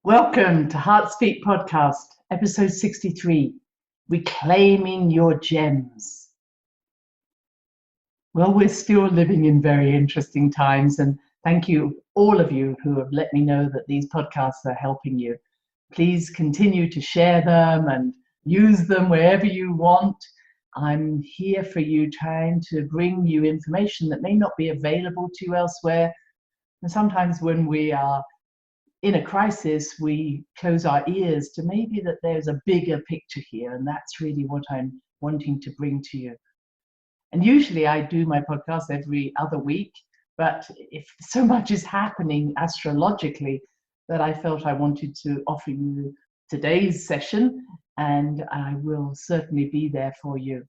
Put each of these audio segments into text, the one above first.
Welcome to Heart Speak Podcast, episode 63, Reclaiming Your Gems. Well, we're still living in very interesting times, and thank you, all of you who have let me know that these podcasts are helping you. Please continue to share them and use them wherever you want. I'm here for you, trying to bring you information that may not be available to you elsewhere. And sometimes when we are in a crisis, we close our ears to maybe that there's a bigger picture here, and that's really what I'm wanting to bring to you. And usually I do my podcast every other week, but if so much is happening astrologically that I felt I wanted to offer you today's session, and I will certainly be there for you.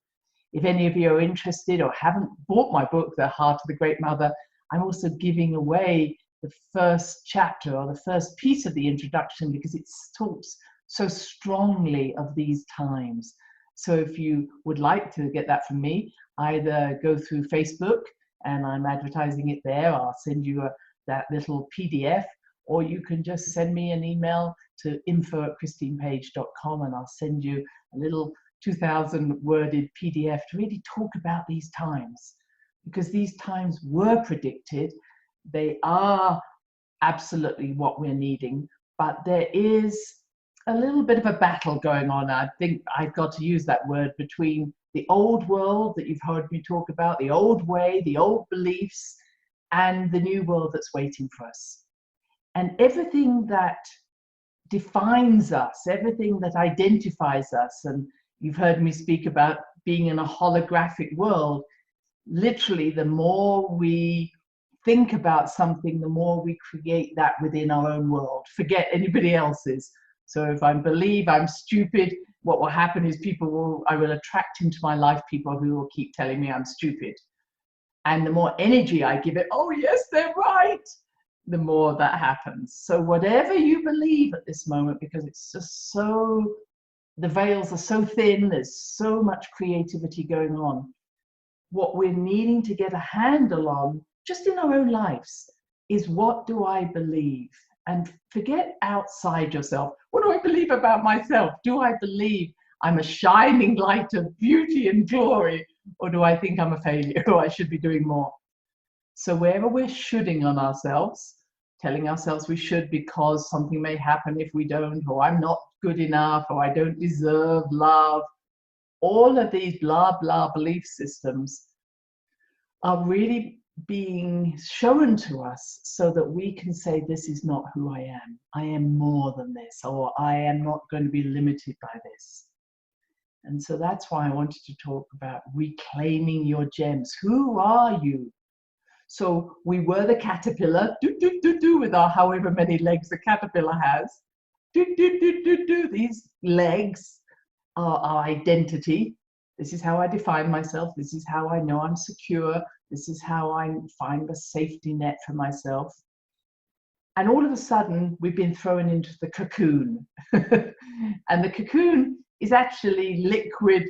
If any of you are interested or haven't bought my book, The Heart of the Great Mother, I'm also giving away the first chapter or the first piece of the introduction because it talks so strongly of these times. So if you would like to get that from me, either go through Facebook and I'm advertising it there, I'll send you that little PDF, or you can just send me an email to info@christinepage.com and I'll send you a little 2,000 worded PDF to really talk about these times, because these times were predicted. They are absolutely what we're needing, but there is a little bit of a battle going on. I think I've got to use that word, between the old world that you've heard me talk about, the old way, the old beliefs, and the new world that's waiting for us. And everything that defines us, everything that identifies us, and you've heard me speak about being in a holographic world. Literally, the more we think about something, the more we create that within our own world. Forget anybody else's. So if I believe I'm stupid, what will happen is I will attract into my life people who will keep telling me I'm stupid. And the more energy I give it, oh yes, they're right, the more that happens. So whatever you believe at this moment, because it's just so, the veils are so thin, there's so much creativity going on. What we're needing to get a handle on, just in our own lives, is what do I believe? And forget outside yourself. What do I believe about myself? Do I believe I'm a shining light of beauty and glory? Or do I think I'm a failure, or I should be doing more? So wherever we're shoulding on ourselves, telling ourselves we should because something may happen if we don't, or I'm not good enough, or I don't deserve love, all of these blah, blah belief systems are really being shown to us so that we can say, this is not who I am. I am more than this, or I am not going to be limited by this. And so that's why I wanted to talk about reclaiming your gems. Who are you? So we were the caterpillar, with our however many legs a caterpillar has. These legs are our identity. This is how I define myself. This is how I know I'm secure. This is how I find a safety net for myself. And all of a sudden, we've been thrown into the cocoon. And the cocoon is actually liquid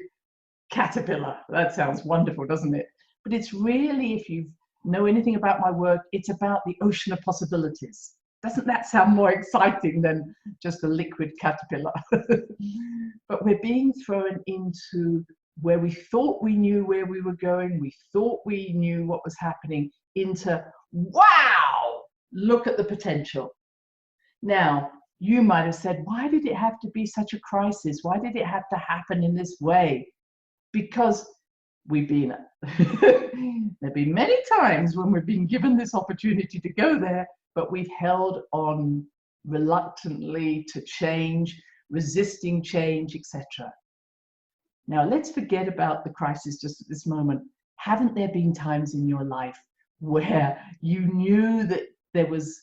caterpillar. That sounds wonderful, doesn't it? But it's really, if you know anything about my work, it's about the ocean of possibilities. Doesn't that sound more exciting than just a liquid caterpillar? But we're being thrown into where we thought we knew where we were going, we thought we knew what was happening, into, wow, look at the potential. Now, you might have said, why did it have to be such a crisis? Why did it have to happen in this way? Because we've been, there've been many times when we've been given this opportunity to go there, but we've held on reluctantly to change, resisting change, etc. Now, let's forget about the crisis just at this moment. Haven't there been times in your life where you knew that there was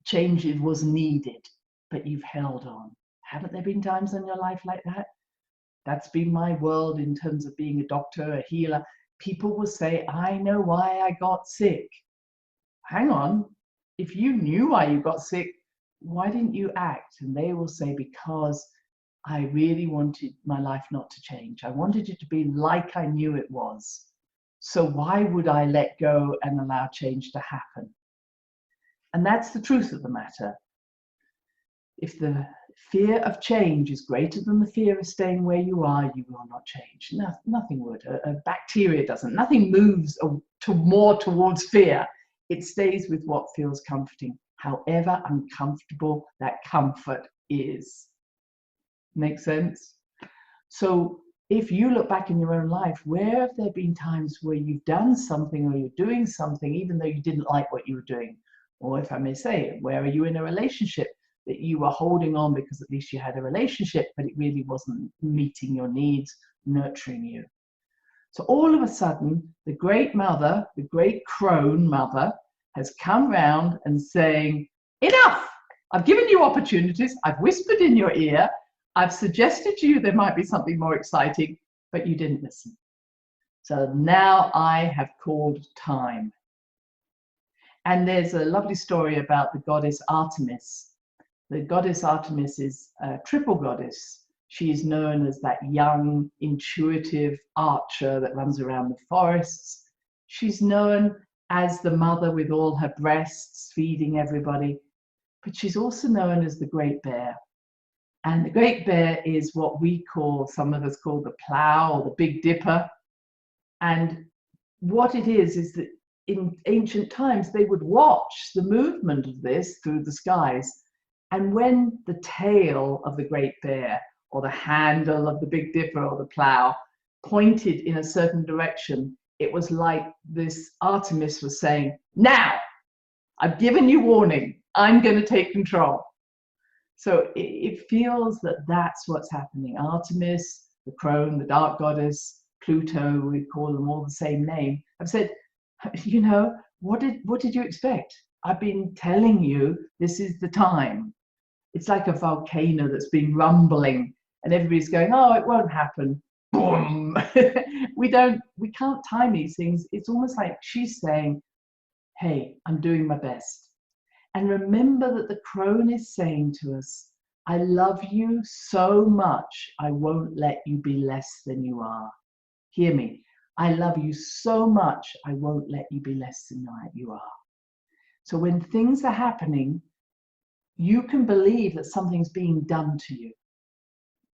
change was needed, but you've held on? Haven't there been times in your life like that? That's been my world in terms of being a doctor, a healer. People will say, I know why I got sick. Hang on. If you knew why you got sick, why didn't you act? And they will say, because I really wanted my life not to change. I wanted it to be like I knew it was. So why would I let go and allow change to happen? And that's the truth of the matter. If the fear of change is greater than the fear of staying where you are, you will not change. No, nothing would. A bacteria doesn't. Nothing moves more towards fear. It stays with what feels comforting, however uncomfortable that comfort is. Make sense? So if you look back in your own life, where have there been times where you've done something or you're doing something even though you didn't like what you were doing? Or if I may say, where are you in a relationship that you were holding on because at least you had a relationship, but it really wasn't meeting your needs, nurturing you? So all of a sudden, the great mother, the great crone mother, has come round and saying, enough! I've given you opportunities. I've whispered in your ear. I've suggested to you there might be something more exciting, but you didn't listen. So now I have called time. And there's a lovely story about the goddess Artemis. The goddess Artemis is a triple goddess. She is known as that young, intuitive archer that runs around the forests. She's known as the mother with all her breasts, feeding everybody. But she's also known as the Great Bear. And the Great Bear is what we call, some of us call the plow or the Big Dipper. And what it is that in ancient times, they would watch the movement of this through the skies. And when the tail of the Great Bear or the handle of the Big Dipper or the plow pointed in a certain direction, it was like this Artemis was saying, now, I've given you warning, I'm going to take control. So it feels that that's what's happening. Artemis, the crone, the dark goddess, Pluto, we call them all the same name. I've said, you know, what did you expect? I've been telling you this is the time. It's like a volcano that's been rumbling and everybody's going, oh, it won't happen. Boom. we can't time these things. It's almost like she's saying, hey, I'm doing my best. And remember that the crone is saying to us, I love you so much, I won't let you be less than you are. Hear me. I love you so much, I won't let you be less than you are. So when things are happening, you can believe that something's being done to you.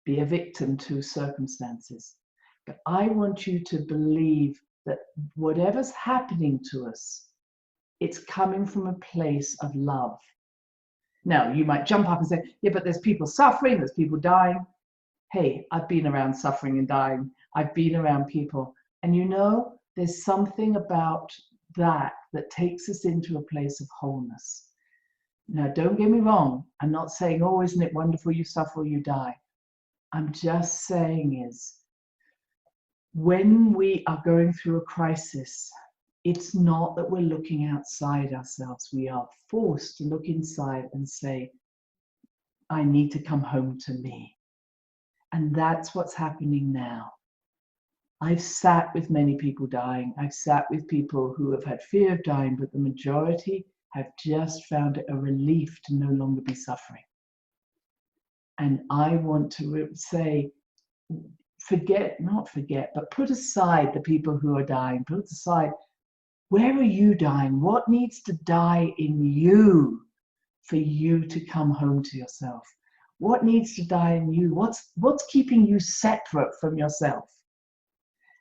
Be a victim to circumstances. But I want you to believe that whatever's happening to us, it's coming from a place of love. Now, you might jump up and say, yeah, but there's people suffering, there's people dying. Hey, I've been around suffering and dying. I've been around people. And you know, there's something about that takes us into a place of wholeness. Now, don't get me wrong. I'm not saying, oh, isn't it wonderful you suffer or you die. I'm just saying is, when we are going through a crisis, it's not that we're looking outside ourselves. We are forced to look inside and say, I need to come home to me. And that's what's happening now. I've sat with many people dying. I've sat with people who have had fear of dying, but the majority have just found it a relief to no longer be suffering. And I want to say, not forget, but put aside the people who are dying. Put aside, where are you dying? What needs to die in you for you to come home to yourself? What needs to die in you? What's keeping you separate from yourself?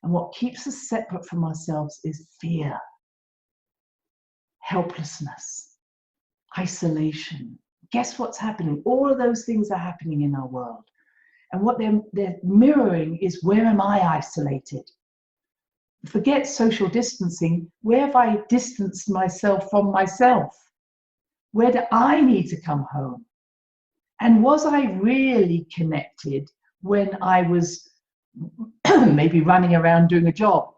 And what keeps us separate from ourselves is fear, helplessness, isolation. Guess what's happening? All of those things are happening in our world. And what they're mirroring is, where am I isolated? Forget social distancing. Where have I distanced myself from myself? Where do I need to come home? And was I really connected when I was maybe running around doing a job,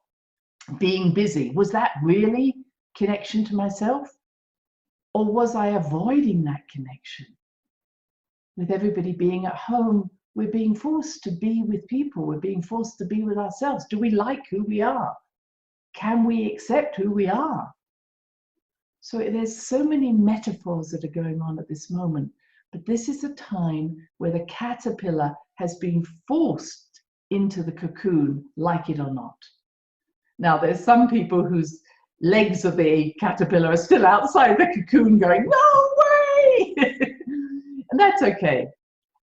being busy? Was that really connection to myself? Or was I avoiding that connection? With everybody being at home, we're being forced to be with people. We're being forced to be with ourselves. Do we like who we are? Can we accept who we are? So there's so many metaphors that are going on at this moment. But this is a time where the caterpillar has been forced into the cocoon, like it or not. Now, there's some people whose legs of the caterpillar are still outside the cocoon going, no way! And that's okay.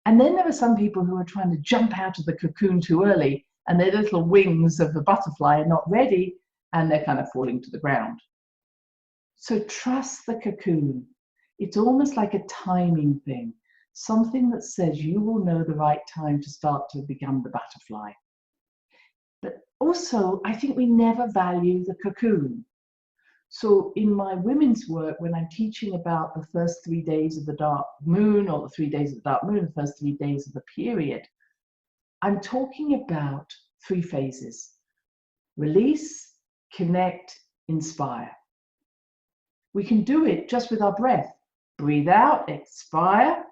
And then there are some people who are trying to jump out of the cocoon too early, and their little wings of the butterfly are not ready, and they're kind of falling to the ground. So trust the cocoon. It's almost like a timing thing, something that says you will know the right time to start to become the butterfly. But also, I think we never value the cocoon. So in my women's work, when I'm teaching about the first 3 days of the dark moon, or the 3 days of the dark moon, the first 3 days of the period, I'm talking about 3 phases: release, connect, inspire. We can do it just with our breath. Breathe out, expire,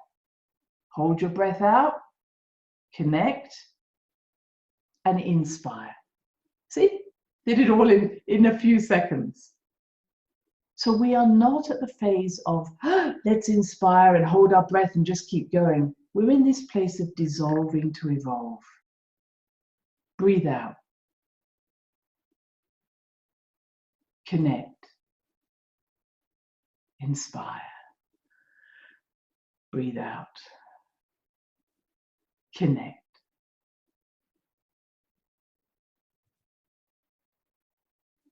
hold your breath out, connect, and inspire. See, did it all in a few seconds. So we are not at the phase of, let's inspire and hold our breath and just keep going. We're in this place of dissolving to evolve. Breathe out. Connect. Inspire. Breathe out. Connect.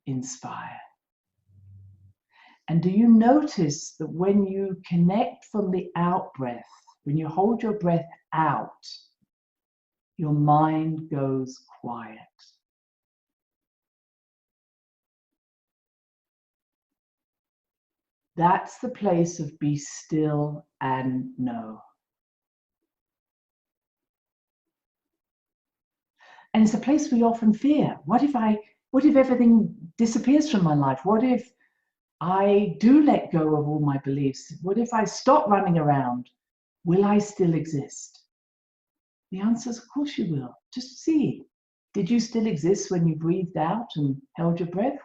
Inspire. And do you notice that when you connect from the out breath, when you hold your breath out, your mind goes quiet? That's the place of be still and know. And it's a place we often fear. What if everything disappears from my life? What if I do let go of all my beliefs? What if I stop running around? Will I still exist? The answer is, of course you will. Just see. Did you still exist when you breathed out and held your breath?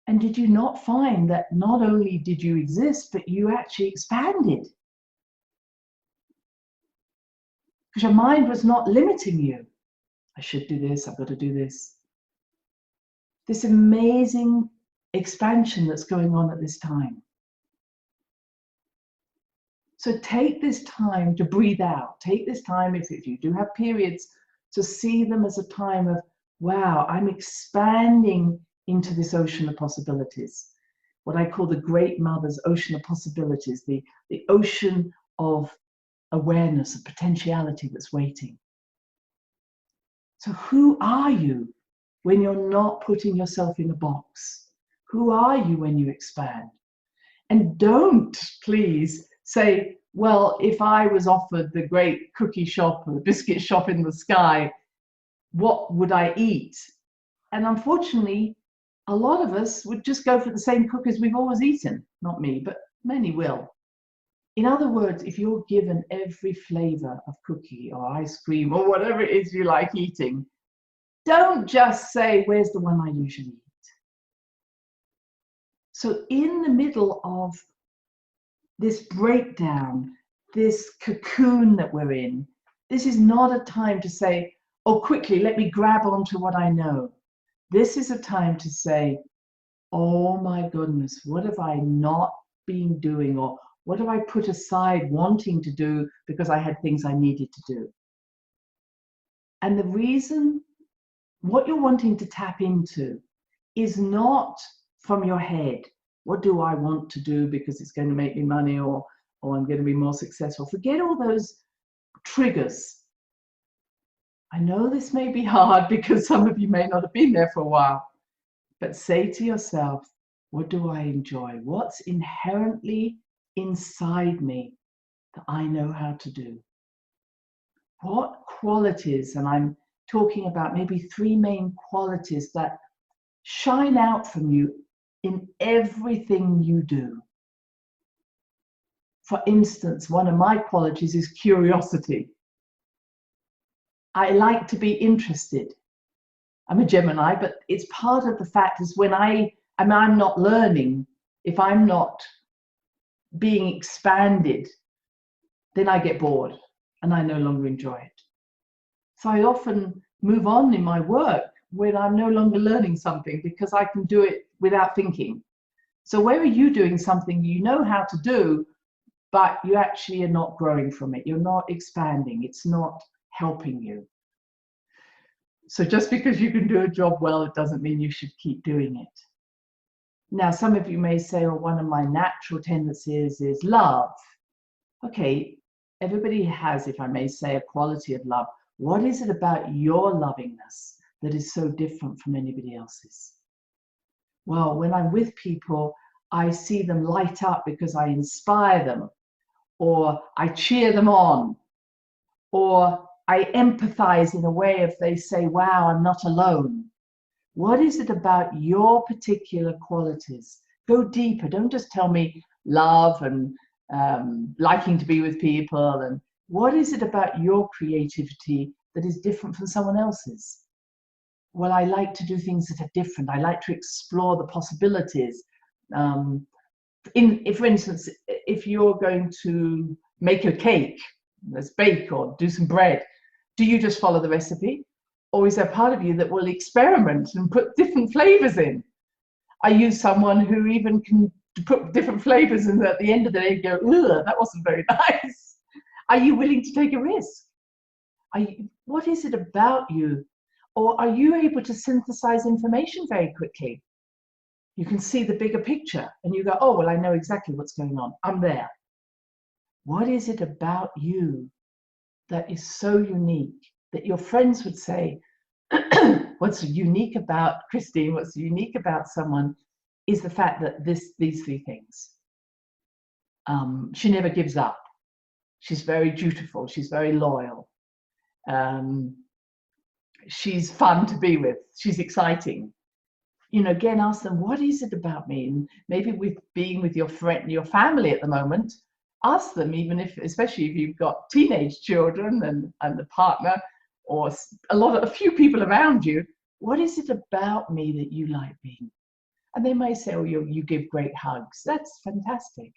And did you not find that not only did you exist, but you actually expanded? Because your mind was not limiting you. I should do this, I've got to do this. This amazing expansion that's going on at this time. So take this time to breathe out. Take this time, if you do have periods, to see them as a time of, wow, I'm expanding into this ocean of possibilities. What I call the Great Mother's ocean of possibilities, the ocean of awareness, of potentiality that's waiting. So who are you when you're not putting yourself in a box? Who are you when you expand? And don't, please, say, well, if I was offered the great cookie shop or the biscuit shop in the sky, what would I eat? And unfortunately, a lot of us would just go for the same cookies we've always eaten. Not me, but many will. In other words, if you're given every flavor of cookie or ice cream or whatever it is you like eating, don't just say, where's the one I usually eat? So in the middle of this breakdown, this cocoon that we're in, this is not a time to say, oh, quickly, let me grab onto what I know. This is a time to say, oh my goodness, what have I not been doing? Or what have I put aside wanting to do because I had things I needed to do? And the reason, what you're wanting to tap into is not from your head. What do I want to do because it's going to make me money, or I'm going to be more successful? Forget all those triggers. I know this may be hard because some of you may not have been there for a while, but say to yourself, what do I enjoy? What's inherently inside me that I know how to do? What qualities, and I'm talking about maybe 3 main qualities that shine out from you in everything you do. For instance, one of my qualities is curiosity. I like to be interested. I'm a Gemini, but it's part of the fact is when I'm not learning, if I'm not being expanded, then I get bored and I no longer enjoy it. So I often move on in my work when I'm no longer learning something because I can do it without thinking. So where are you doing something you know how to do, but you actually are not growing from it. You're not expanding. It's not helping you. So just because you can do a job well, it doesn't mean you should keep doing it. Now, some of you may say, well, one of my natural tendencies is love. Okay, everybody has, if I may say, a quality of love. What is it about your lovingness that is so different from anybody else's? Well, when I'm with people, I see them light up because I inspire them, or I cheer them on, or I empathize in a way if they say, wow, I'm not alone. What is it about your particular qualities? Go deeper. Don't just tell me love and liking to be with people. And what is it about your creativity that is different from someone else's? Well, I like to do things that are different. I like to explore the possibilities. For instance, if you're going to make a cake, let's bake or do some bread, do you just follow the recipe? Or is there part of you that will experiment and put different flavors in? Are you someone who even can put different flavors and at the end of the day go, ugh, that wasn't very nice? Are you willing to take a risk? What is it about you? Or are you able to synthesize information very quickly? You can see the bigger picture and you go, oh, well, I know exactly what's going on. I'm there. What is it about you that is so unique that your friends would say, what's unique about Christine, what's unique about someone is the fact that these three things. She never gives up. She's very dutiful. She's very loyal. She's fun to be with. She's exciting. You know, again, ask them, what is it about me? And maybe with being with your friend, your family at the moment, ask them, even if, especially if you've got teenage children and the partner, or a few people around you, what is it about me that you like being? And they may say, oh, you give great hugs. That's fantastic.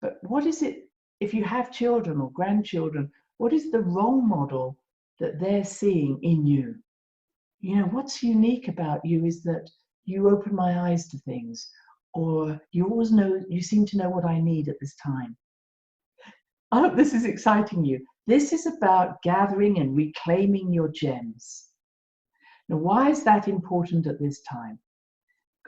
But what is it, if you have children or grandchildren, what is the role model that they're seeing in you? You know, what's unique about you is that you open my eyes to things, or you always know, you seem to know what I need at this time. I hope this is exciting you. This is about gathering and reclaiming your gems. Now, why is that important at this time?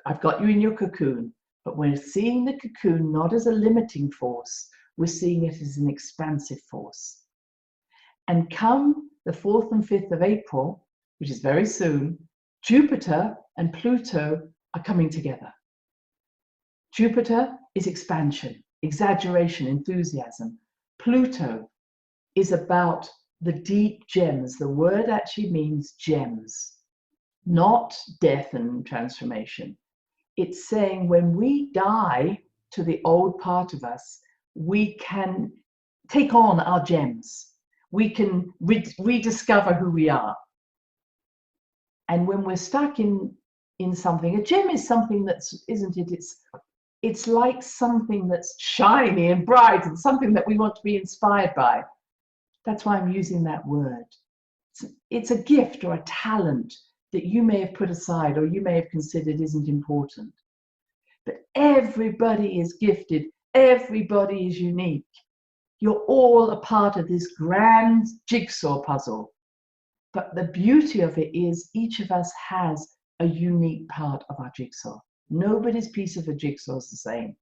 I've got you in your cocoon, but we're seeing the cocoon not as a limiting force, we're seeing it as an expansive force. And come the 4th and 5th of April, which is very soon, Jupiter and Pluto are coming together. Jupiter is expansion, exaggeration, enthusiasm. Pluto is about the deep gems. The word actually means gems, not death and transformation. It's saying when we die to the old part of us, we can take on our gems. We can rediscover who we are. And when we're stuck in something, a gem is something that's, isn't it? It's like something that's shiny and bright and something that we want to be inspired by. That's why I'm using that word. It's a gift or a talent that you may have put aside or you may have considered isn't important. But everybody is gifted. Everybody is unique. You're all a part of this grand jigsaw puzzle. But the beauty of it is each of us has a unique part of our jigsaw. Nobody's piece of a jigsaw is the same.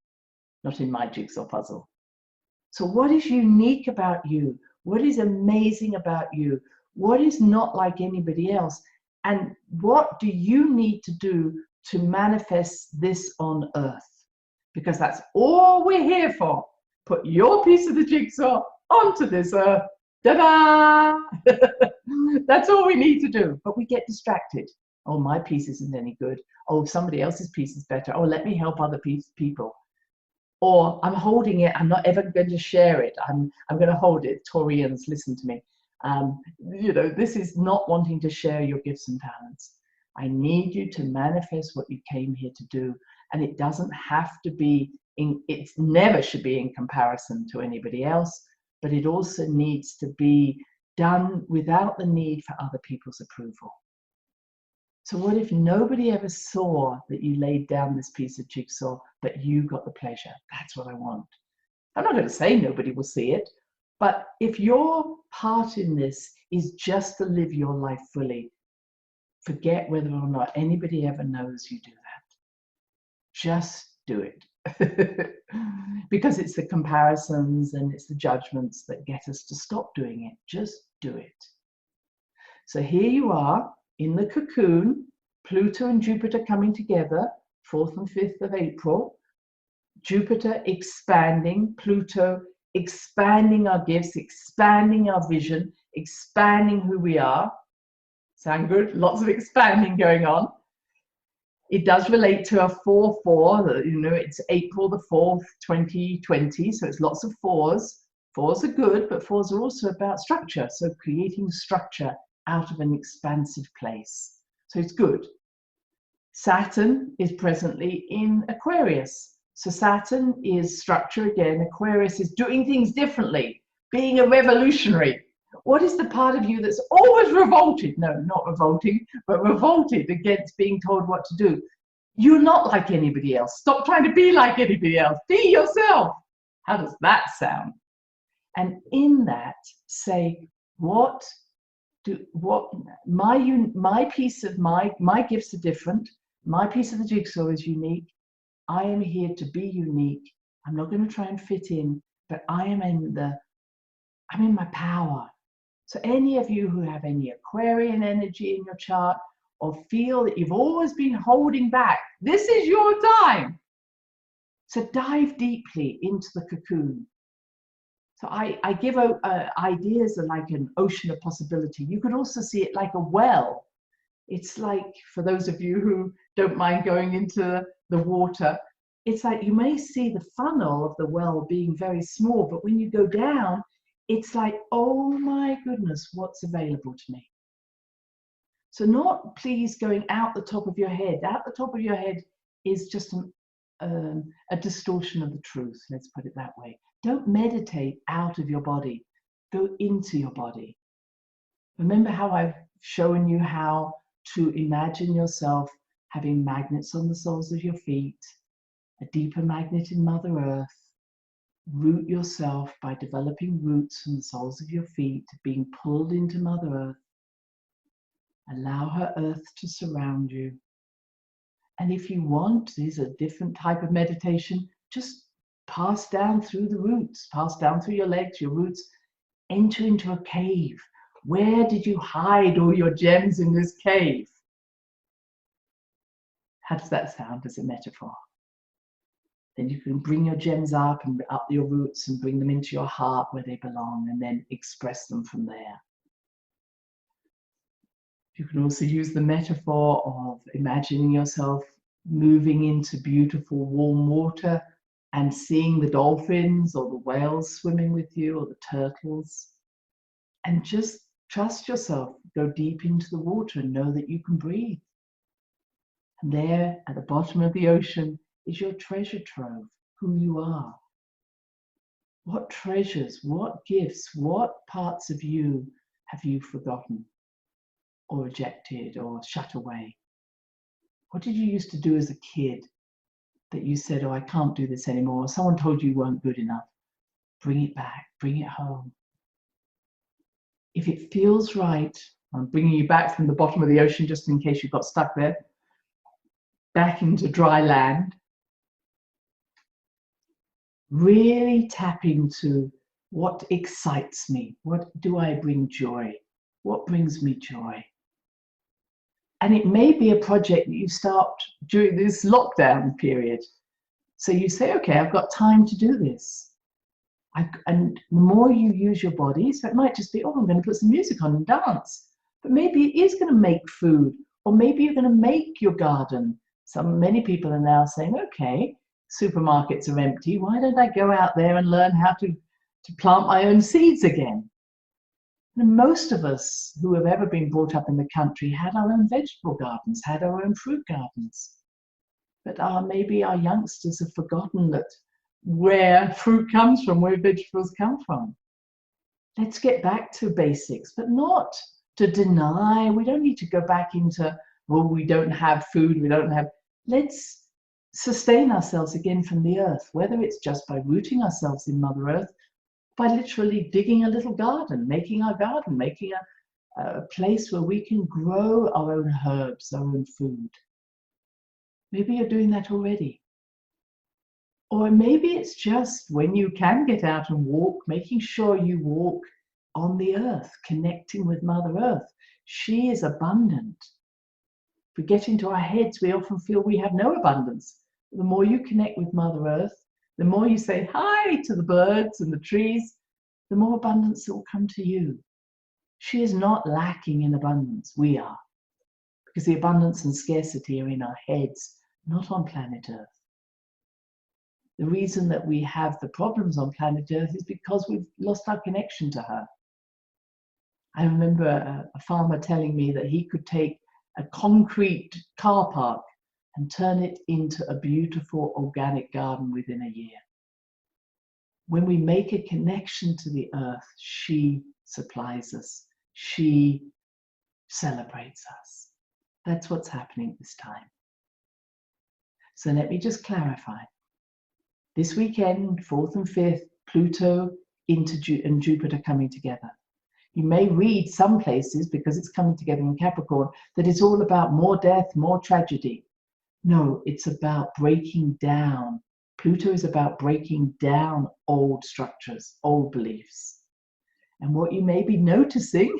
Not in my jigsaw puzzle. So what is unique about you? What is amazing about you? What is not like anybody else? And what do you need to do to manifest this on earth? Because that's all we're here for. Put your piece of the jigsaw onto this earth. Ta-da! That's all we need to do. But we get distracted. Oh, my piece isn't any good. Oh, somebody else's piece is better. Oh, let me help other people. Or I'm holding it. I'm not ever going to share it. I'm going to hold it. Taurians, listen to me. You know, this is not wanting to share your gifts and talents. I need you to manifest what you came here to do. And it doesn't have to be, it never should be in comparison to anybody else, but it also needs to be done without the need for other people's approval. So what if nobody ever saw that you laid down this piece of jigsaw, but you got the pleasure? That's what I want. I'm not going to say nobody will see it, but if your part in this is just to live your life fully, forget whether or not anybody ever knows you do that. Just do it. Because it's the comparisons and it's the judgments that get us to stop doing it. Just do it. So here you are in the cocoon, Pluto and Jupiter coming together, 4th and 5th of April. Jupiter expanding, Pluto expanding our gifts, expanding our vision, expanding who we are. Sound good? Lots of expanding going on. It does relate to a 4-4, it's April the 4th, 2020, so it's lots of fours. Fours are good, but fours are also about structure, so creating structure out of an expansive place. So it's good. Saturn is presently in Aquarius. So Saturn is structure again. Aquarius is doing things differently, being a revolutionary. What is the part of you that's always revolted? No, not revolting, but revolted against being told what to do. You're not like anybody else. Stop trying to be like anybody else. Be yourself. How does that sound? And in that, say, my piece of my gifts are different. My piece of the jigsaw is unique. I am here to be unique. I'm not going to try and fit in, but I'm in my power. So any of you who have any Aquarian energy in your chart or feel that you've always been holding back, this is your time. So dive deeply into the cocoon. So I give ideas of like an ocean of possibility. You could also see it like a well. It's like, for those of you who don't mind going into the water, it's like you may see the funnel of the well being very small, but when you go down, it's like, oh my goodness, what's available to me? So not please going out the top of your head. Out the top of your head is just a distortion of the truth, let's put it that way. Don't meditate out of your body. Go into your body. Remember how I've shown you how to imagine yourself having magnets on the soles of your feet, a deeper magnet in Mother Earth. Root yourself by developing roots from the soles of your feet, being pulled into Mother Earth. Allow her earth to surround you. And if you want, these are different type of meditation, just pass down through the roots, pass down through your legs, your roots, enter into a cave. Where did you hide all your gems in this cave? How does that sound as a metaphor? Then you can bring your gems up and up your roots and bring them into your heart where they belong and then express them from there. You can also use the metaphor of imagining yourself moving into beautiful warm water and seeing the dolphins or the whales swimming with you or the turtles. And just trust yourself, go deep into the water and know that you can breathe. And there at the bottom of the ocean is your treasure trove, who you are. What treasures, what gifts, what parts of you have you forgotten or rejected or shut away? What did you used to do as a kid that you said, oh, I can't do this anymore? Or someone told you weren't good enough. Bring it back, bring it home. If it feels right, I'm bringing you back from the bottom of the ocean just in case you got stuck there, back into dry land. Really tap into what excites me. What do I bring joy? What brings me joy? And it may be a project that you start during this lockdown period. So you say, okay, I've got time to do this. And the more you use your body, so it might just be, oh, I'm going to put some music on and dance. But maybe it is going to make food, or maybe you're going to make your garden. Many people are now saying, okay, supermarkets are empty. Why don't I go out there and learn how to plant my own seeds again? And most of us who have ever been brought up in the country had our own vegetable gardens, had our own fruit gardens. But maybe our youngsters have forgotten that where fruit comes from, where vegetables come from. Let's get back to basics, but not to deny. We don't need to go back into, well, we don't have food, we don't have. Let's sustain ourselves again from the earth, whether it's just by rooting ourselves in Mother Earth, by literally digging a little garden, making our garden, making a place where we can grow our own herbs, our own food. Maybe you're doing that already. Or maybe it's just when you can get out and walk, making sure you walk on the earth, connecting with Mother Earth. She is abundant. If we get into our heads, we often feel we have no abundance. The more you connect with Mother Earth, the more you say hi to the birds and the trees, the more abundance will come to you. She is not lacking in abundance. We are. Because the abundance and scarcity are in our heads, not on planet Earth. The reason that we have the problems on planet Earth is because we've lost our connection to her. I remember a farmer telling me that he could take a concrete car park and turn it into a beautiful organic garden within a year. When we make a connection to the earth, she supplies us. She celebrates us. That's what's happening this time. So let me just clarify. This weekend, 4th and 5th, Pluto and Jupiter coming together. You may read some places, because it's coming together in Capricorn, that it's all about more death, more tragedy. No, it's about breaking down. Pluto is about breaking down old structures, old beliefs. And what you may be noticing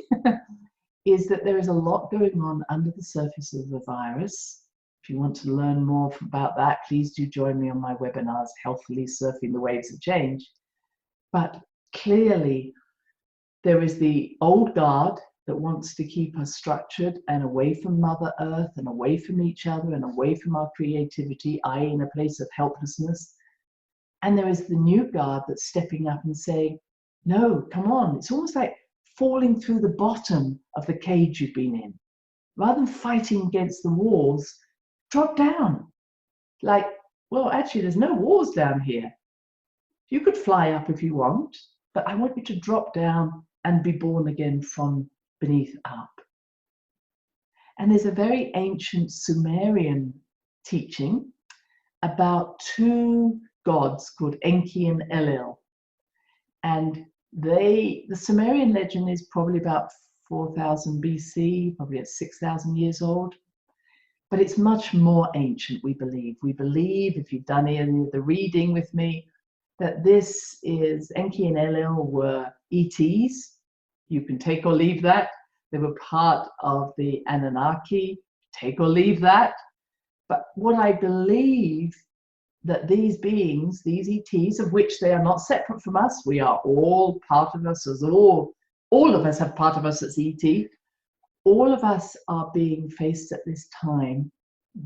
is that there is a lot going on under the surface of the virus. If you want to learn more about that, please do join me on my webinars, Healthily Surfing the Waves of Change. But clearly, there is the old guard that wants to keep us structured and away from Mother Earth and away from each other and away from our creativity, i.e. in a place of helplessness. And there is the new guard that's stepping up and saying, no, come on. It's almost like falling through the bottom of the cage you've been in. Rather than fighting against the walls, drop down. Like, well, actually, there's no walls down here. You could fly up if you want, but I want you to drop down and be born again from beneath up. And there's a very ancient Sumerian teaching about two gods called Enki and Enlil. And the Sumerian legend is probably about 4000 BC, probably at 6,000 years old. But it's much more ancient, we believe. We believe, if you've done any of the reading with me, that this is, Enki and Enlil were ETs. You can take or leave that. They were part of the Anunnaki. Take or leave that. But what I believe that these beings, these ETs, of which they are not separate from us, we are all part of us, as all of us have part of us as ET. All of us are being faced at this time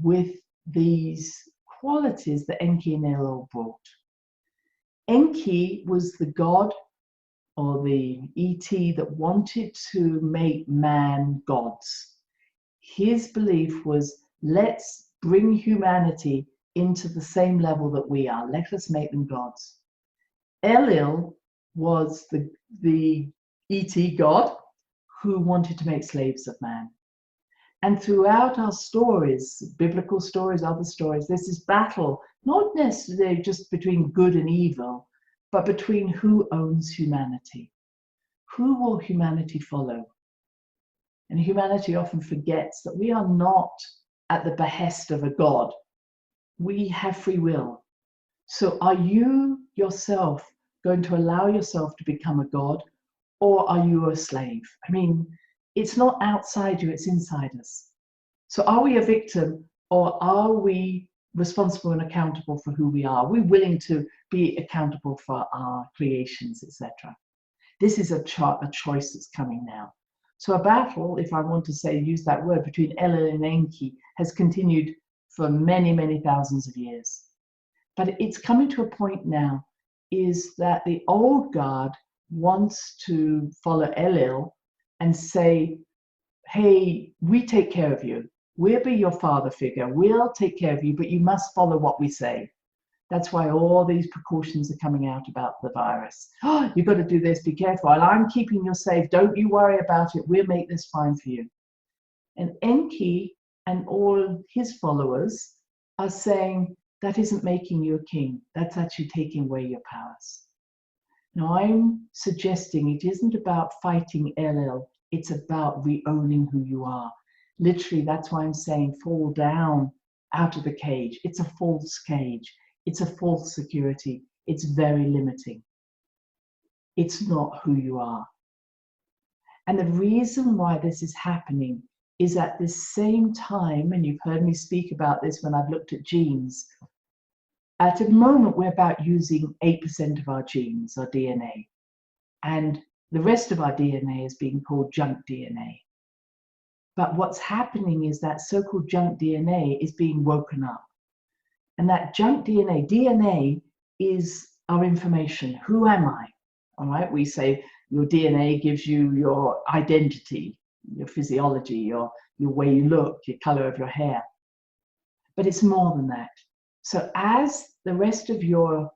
with these qualities that Enki and Enlil brought. Enki was the god or the ET that wanted to make man gods. His belief was, let's bring humanity into the same level that we are. Let us make them gods. Enlil was the ET god who wanted to make slaves of man. And throughout our stories, biblical stories, other stories, there's this battle, not necessarily just between good and evil, but between who owns humanity. Who will humanity follow? And humanity often forgets that we are not at the behest of a god. We have free will. So are you yourself going to allow yourself to become a god, or are you a slave? I mean, it's not outside you, it's inside us. So are we a victim, or are we responsible and accountable for who we are? Are we willing to be accountable for our creations, etc.? This is a choice that's coming now. So a battle, if I want to say, use that word, between Enlil and Enki has continued for many, many thousands of years. But it's coming to a point now, is that the old guard wants to follow Enlil and say, hey, we take care of you. We'll be your father figure. We'll take care of you, but you must follow what we say. That's why all these precautions are coming out about the virus. Oh, you've got to do this, be careful. I'm keeping you safe. Don't you worry about it. We'll make this fine for you. And Enki and all his followers are saying that isn't making you a king. That's actually taking away your powers. Now, I'm suggesting it isn't about fighting LL, it's about re-owning who you are. Literally, that's why I'm saying fall down out of the cage. It's a false cage. It's a false security. It's very limiting. It's not who you are. And the reason why this is happening is at the same time, and you've heard me speak about this when I've looked at genes, at the moment we're about using 8% of our genes, our DNA, and the rest of our DNA is being called junk DNA. But what's happening is that so-called junk DNA is being woken up. And that junk DNA is our information. Who am I? All right, we say your DNA gives you your identity, your physiology, your way you look, your color of your hair. But it's more than that. So as the rest of your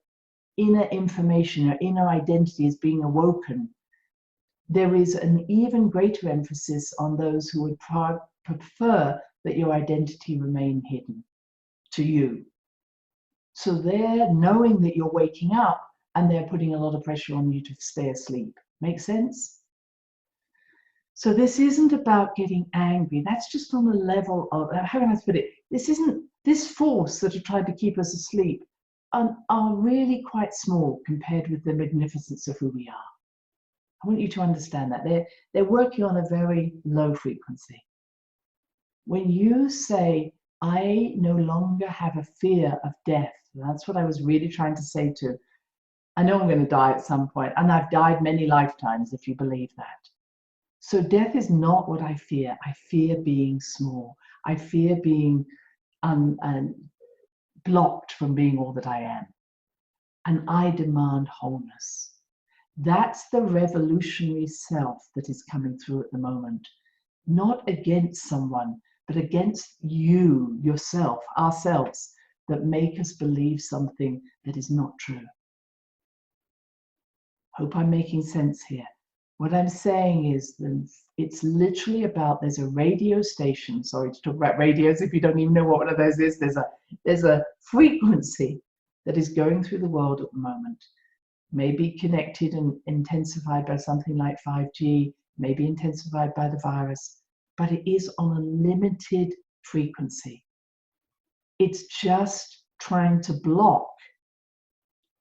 inner information, your inner identity is being awoken, there is an even greater emphasis on those who would prefer that your identity remain hidden to you. So they're knowing that you're waking up and they're putting a lot of pressure on you to stay asleep. Make sense? So this isn't about getting angry. That's just on the level of, how can I put it? This force that are trying to keep us asleep are really quite small compared with the magnificence of who we are. I want you to understand that. They're working on a very low frequency. When you say, I no longer have a fear of death, that's what I was really trying to say to, I know I'm going to die at some point, and I've died many lifetimes, if you believe that. So death is not what I fear. I fear being small. I fear being blocked from being all that I am. And I demand wholeness. That's the revolutionary self that is coming through at the moment. Not against someone, but against you, yourself, ourselves, that make us believe something that is not true. Hope I'm making sense here. What I'm saying is that it's literally about, there's a radio station, sorry to talk about radios if you don't even know what one of those is, there's a frequency that is going through the world at the moment. Maybe connected and intensified by something like 5G, maybe intensified by the virus, but it is on a limited frequency. It's just trying to block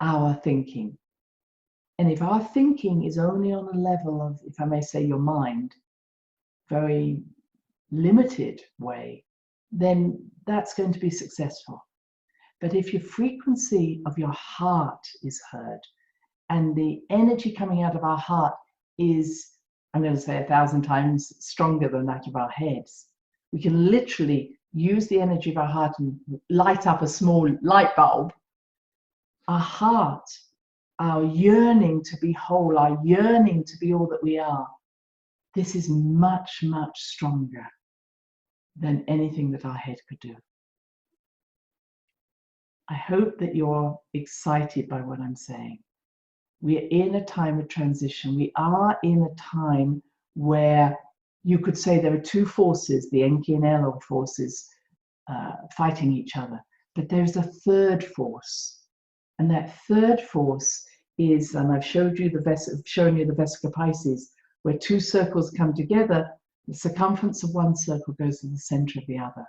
our thinking. And if our thinking is only on a level of, if I may say, your mind, very limited way, then that's going to be successful. But if your frequency of your heart is heard, and the energy coming out of our heart is, I'm going to say 1,000 times stronger than that of our heads, we can literally use the energy of our heart and light up a small light bulb. Our heart, our yearning to be whole, our yearning to be all that we are, this is much, much stronger than anything that our head could do. I hope that you're excited by what I'm saying. We're in a time of transition. We are in a time where you could say there are two forces, the Enki and Elo forces, fighting each other. But there's a third force. And that third force is, and I've shown you the Vesica Pisces, where two circles come together, the circumference of one circle goes to the center of the other.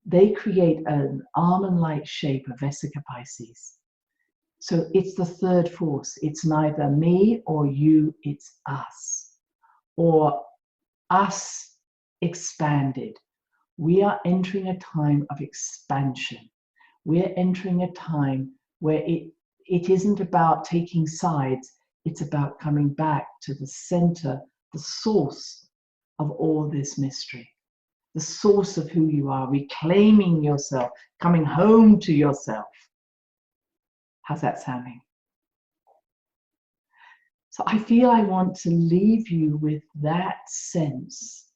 They create an almond-like shape of Vesica Pisces. So it's the third force. It's neither me or you, it's us. Or us expanded. We are entering a time of expansion. We're entering a time where it isn't about taking sides, it's about coming back to the center, the source of all this mystery, the source of who you are, reclaiming yourself, coming home to yourself. How's that sounding? So I feel I want to leave you with that sense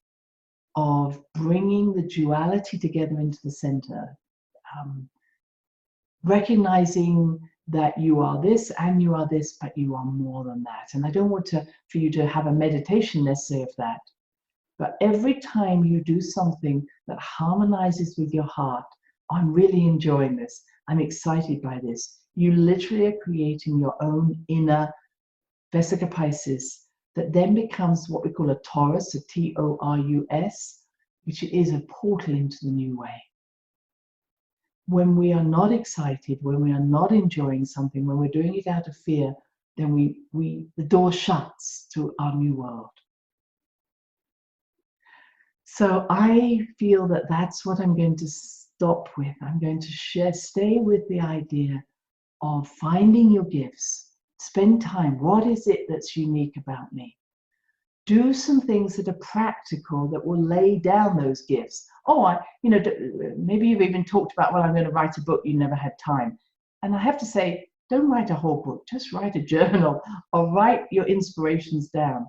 of bringing the duality together into the center, recognizing that you are this and you are this, but you are more than that. And I don't want for you to have a meditation necessarily of that, but every time you do something that harmonizes with your heart, I'm really enjoying this. I'm excited by this. You literally are creating your own inner Vesica Piscis that then becomes what we call a Taurus, a Taurus, which is a portal into the new way. When we are not excited, when we are not enjoying something, when we're doing it out of fear, then the door shuts to our new world. So I feel that that's what I'm going to stop with. I'm going to stay with the idea of finding your gifts. Spend time. What is it that's unique about me? Do some things that are practical that will lay down those gifts. Maybe you've even talked about, well, I'm going to write a book. You never had time. And I have to say, don't write a whole book. Just write a journal or write your inspirations down.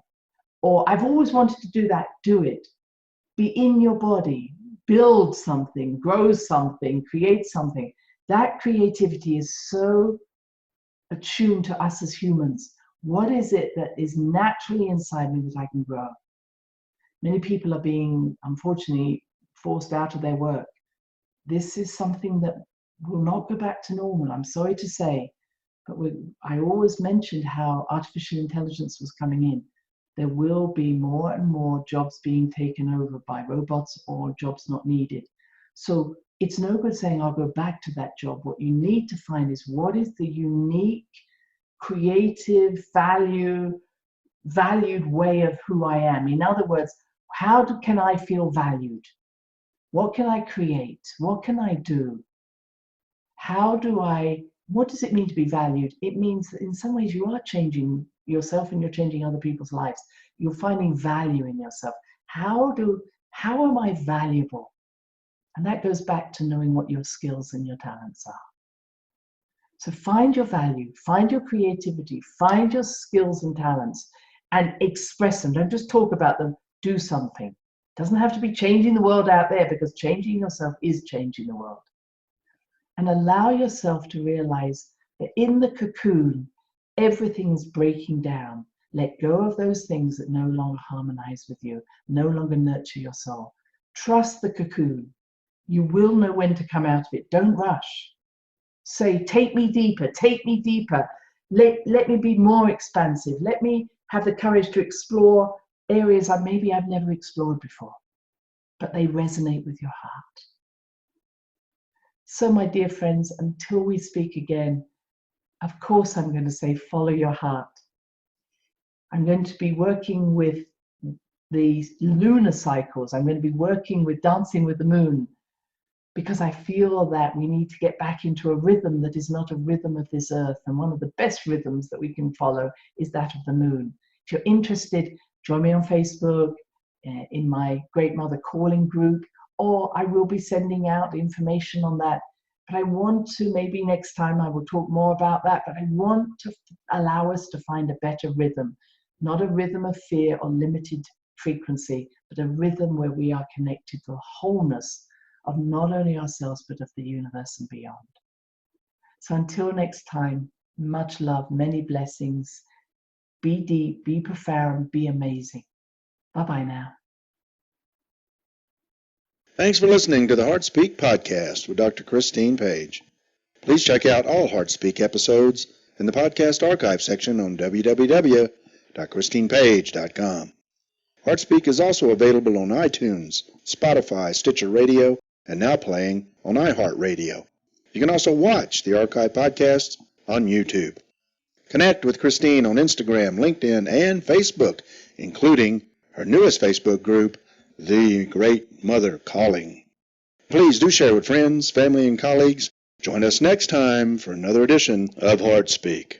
Or I've always wanted to do that. Do it. Be in your body. Build something, grow something, create something. That creativity is so attuned to us as humans. What is it that is naturally inside me that I can grow? Many people are being, unfortunately, forced out of their work. This is something that will not go back to normal, I'm sorry to say. But I always mentioned how artificial intelligence was coming in. There will be more and more jobs being taken over by robots or jobs not needed. So it's no good saying, I'll go back to that job. What you need to find is what is the unique, creative, valued way of who I am. In other words, can I feel valued? What can I create? What can I do? What does it mean to be valued? It means that in some ways you are changing yourself and you're changing other people's lives. You're finding value in yourself. How am I valuable? And that goes back to knowing what your skills and your talents are. So find your value, find your creativity, find your skills and talents and express them. Don't just talk about them, do something. It doesn't have to be changing the world out there, because changing yourself is changing the world. And allow yourself to realize that in the cocoon, everything's breaking down. Let go of those things that no longer harmonize with you, no longer nurture your soul. Trust the cocoon. You will know when to come out of it. Don't rush. Say, take me deeper, take me deeper. Let me be more expansive. Let me have the courage to explore areas I've never explored before, but they resonate with your heart. So, my dear friends, until we speak again, of course, I'm going to say, follow your heart. I'm going to be working with the lunar cycles. I'm going to be working with dancing with the moon, because I feel that we need to get back into a rhythm that is not a rhythm of this earth. And one of the best rhythms that we can follow is that of the moon. If you're interested, join me on Facebook, in my Great Mother Calling group, or I will be sending out information on that. But I want to, maybe next time I will talk more about that, but I want to allow us to find a better rhythm, not a rhythm of fear or limited frequency, but a rhythm where we are connected to the wholeness of not only ourselves, but of the universe and beyond. So until next time, much love, many blessings. Be deep, be profound, be amazing. Bye-bye now. Thanks for listening to the HeartSpeak podcast with Dr. Christine Page. Please check out all HeartSpeak episodes in the podcast archive section on www.christinepage.com. HeartSpeak is also available on iTunes, Spotify, Stitcher Radio, and now playing on iHeartRadio. You can also watch the archive podcasts on YouTube. Connect with Christine on Instagram, LinkedIn, and Facebook, including her newest Facebook group, The Great Mother Calling. Please do share with friends, family, and colleagues. Join us next time for another edition of HeartSpeak.